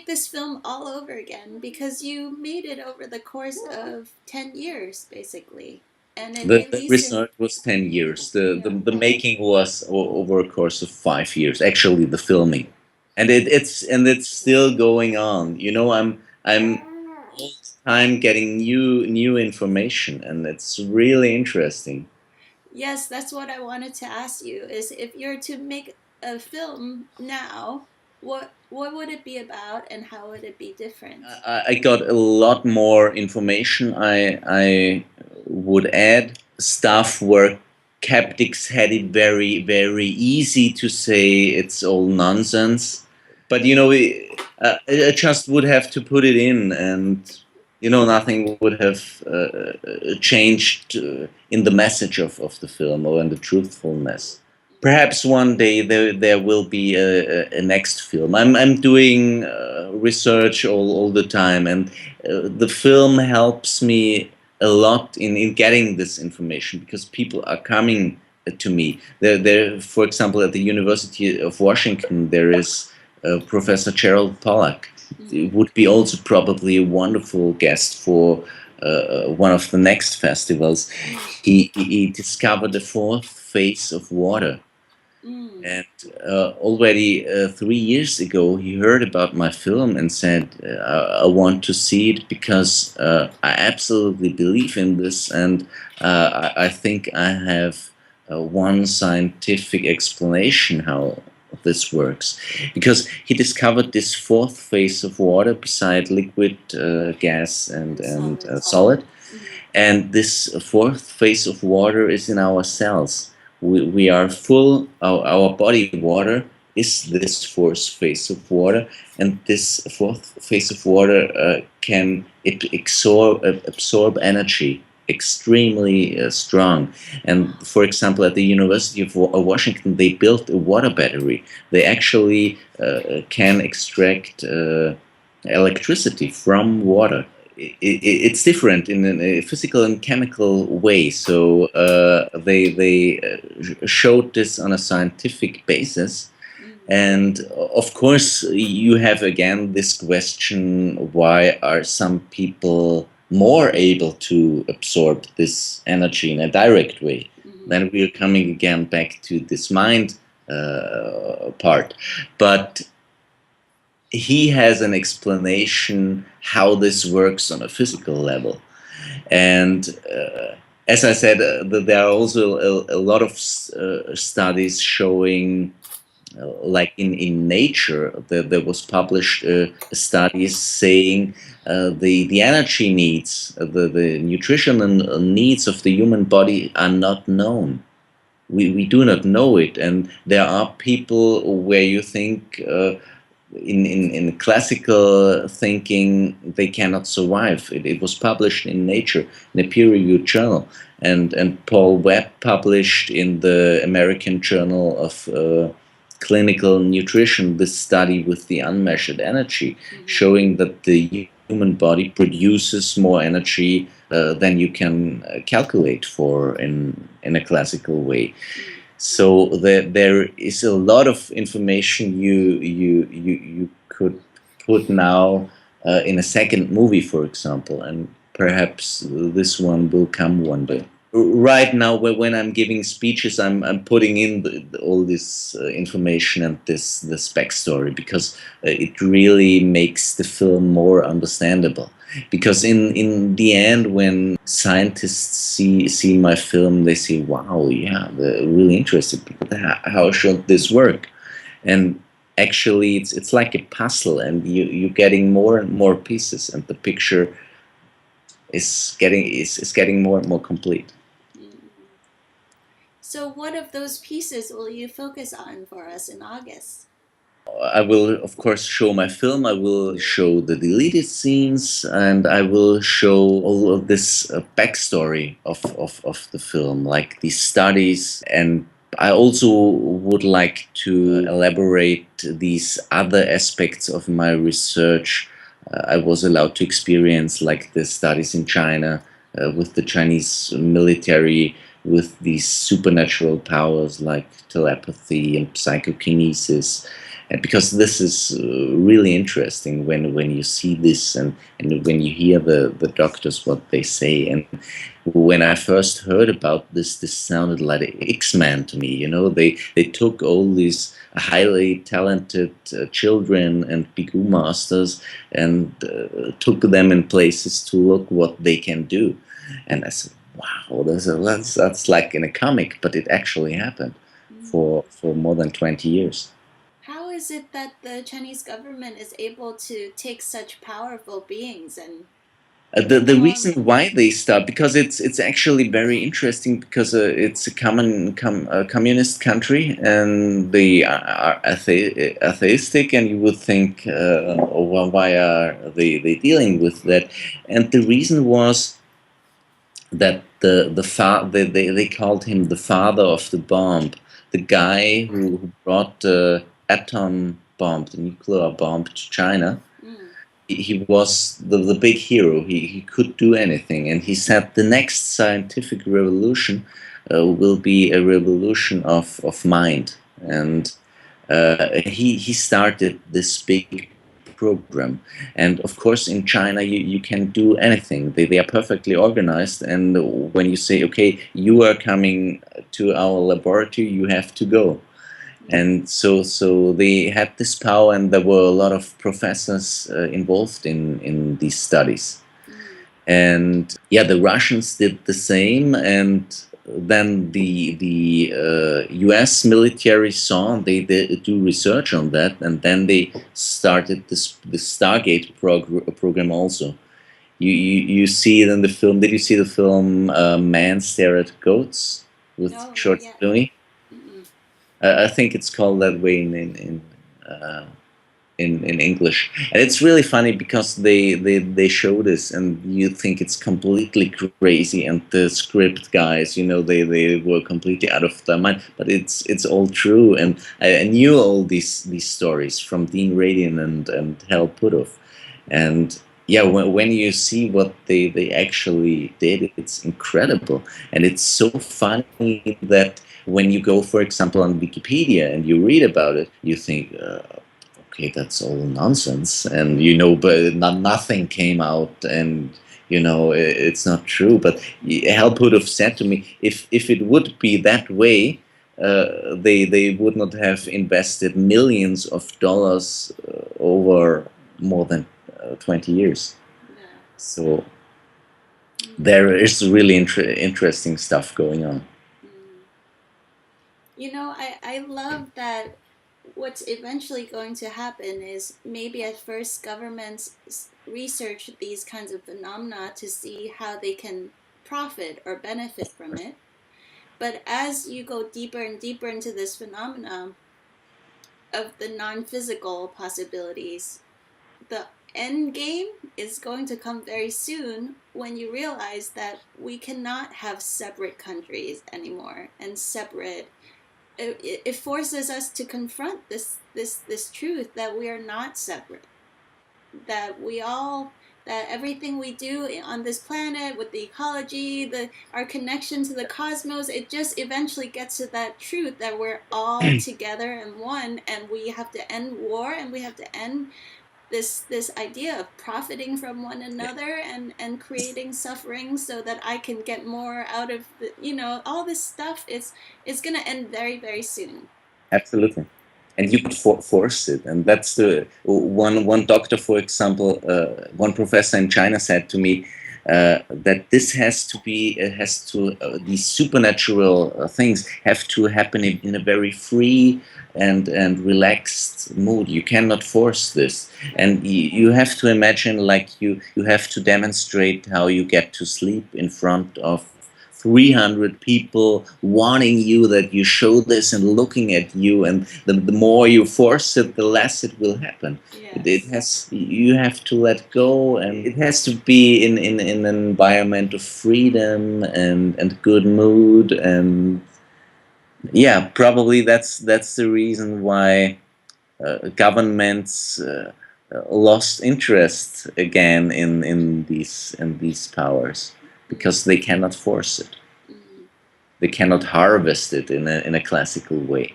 make this film all over again because you made it over the course of 10 years, basically. And it The released in, research was 10 years. yeah. The making was over a course of 5 years. Actually, the filming, and it's still going on. You know, I'm all the time getting new information, and it's really interesting. Yes, that's what I wanted to ask you is if you're to make a film now, what would it be about and how would it be different? I got a lot more information. I would add stuff where skeptics had it very easy to say it's all nonsense. But you know, I just would have to put it in, and you know, nothing would have changed in the message of the film or in the truthfulness. Perhaps one day there will be a next film. I'm doing research all the time, and the film helps me a lot in getting this information because people are coming to me. For example, at the University of Washington, there is Professor Gerald Pollack. Mm-hmm. It would be also probably a wonderful guest for one of the next festivals. He discovered the fourth phase of water, Mm. and already 3 years ago, he heard about my film and said, I want to see it because I absolutely believe in this, and I think I have one scientific explanation how this works. Because he discovered this fourth phase of water beside liquid, gas, And and solid. solid. Mm-hmm. And this fourth phase of water is in our cells. We are full, our body water is this fourth phase of water, and this fourth phase of water can absorb energy extremely strong. And for example, at the University of Washington, they built a water battery. They actually can extract electricity from water. It's different in a physical and chemical way. So they showed this on a scientific basis, Mm-hmm. and of course you have again this question: why are some people more able to absorb this energy in a direct way? Mm-hmm. Then we're coming again back to this mind part, but he has an explanation how this works on a physical level. And as I said, there are also a lot of studies showing, like in Nature, there was published studies saying the energy needs, the nutritional needs of the human body are not known. We do not know it, and there are people where you think in classical thinking they cannot survive. It was published in Nature, in a peer-reviewed journal, and Paul Webb published in the American Journal of Clinical Nutrition this study with the unmeasured energy, Mm-hmm. showing that the human body produces more energy than you can calculate for in a classical way. So there is a lot of information you could put now in a second movie, for example, and perhaps this one will come one day. Right now, when I'm giving speeches, I'm putting in all this information and this backstory because it really makes the film more understandable. Because in the end, when scientists see my film, they say, "Wow, yeah, they're really interested. But how should this work?" And actually, it's like a puzzle, and you're getting more and more pieces, and the picture is getting more and more complete. Mm-hmm. So, what of those pieces will you focus on for us in August? I will, of course, show my film. I will show the deleted scenes, and I will show all of this backstory of the film, like these studies. And I also would like to elaborate these other aspects of my research I was allowed to experience, like the studies in China with the Chinese military, with these supernatural powers like telepathy and psychokinesis, And because this is really interesting when you see this, and when you hear the doctors what they say. And when I first heard about this sounded like X-Men to me. You know, they took all these highly talented children and Bigu masters and took them in places to look what they can do. And I said, wow, that's like in a comic, but it actually happened Mm. for more than 20 years. How is it that the Chinese government is able to take such powerful beings and The form? reason why they start, because it's actually very interesting, because it's a communist country, and they are atheistic, and you would think, well, why are they dealing with that? And the reason was that they called him the father of the bomb, the guy who brought the atom bomb, the nuclear bomb to China. Mm. He was the big hero. He could do anything, and he said the next scientific revolution will be a revolution of mind. And he started this big program. And of course, in China, you can do anything. They are perfectly organized. And when you say, okay, you are coming to our laboratory, you have to go. Mm. And so they had this power, and there were a lot of professors involved in these studies. Mm. And yeah, the Russians did the same, and then the U.S. military saw, they do research on that, and then they started this Stargate program also. You see it in the film. Did you see the film Man Stare at Goats with No, not George yet. Clooney? Mm-mm. I think it's called that way uh, in English, and it's really funny because they show this, and you think it's completely crazy, and the script guys, you know, they were completely out of their mind, but it's all true. And I knew all these stories from Dean Radin and Hal Puthoff. And yeah, when you see what they actually did, it's incredible. And it's so funny that when you go, for example, on Wikipedia and you read about it, you think, okay, that's all nonsense, and you know, but nothing came out, and you know, it's not true. But Hal would have said to me, if it would be that way, they would not have invested millions of dollars over more than 20 years. Yeah. So Mm. there is really interesting stuff going on. Mm. You know, I love that what's eventually going to happen is maybe at first governments research these kinds of phenomena to see how they can profit or benefit from it. But as you go deeper and deeper into this phenomena of the non physical possibilities, the end game is going to come very soon when you realize that we cannot have separate countries anymore and separate. It forces us to confront this truth that we are not separate, that we all, that everything we do on this planet with the ecology, the our connection to the cosmos, it just eventually gets to that truth that we're all together and one, and we have to end war, and we have to end this idea of profiting from one another and creating suffering so that I can get more out of the, all this stuff is going to end very, very soon. Absolutely. And you could force it, and that's the one doctor, for example, one professor in China said to me that this has to be has to these supernatural things have to happen in a very free and relaxed mood. You cannot force this, Right. and you have to imagine, like, you have to demonstrate how you get to sleep in front of 300 people wanting you, that you show this and looking at you, and the more you force it, the less it will happen. It Yes. has, you have to let go, and it has to be in an environment of freedom and good mood. And yeah, probably that's the reason why governments lost interest again in these powers, Mm. because they cannot force it. Mm. They cannot harvest it in a classical way.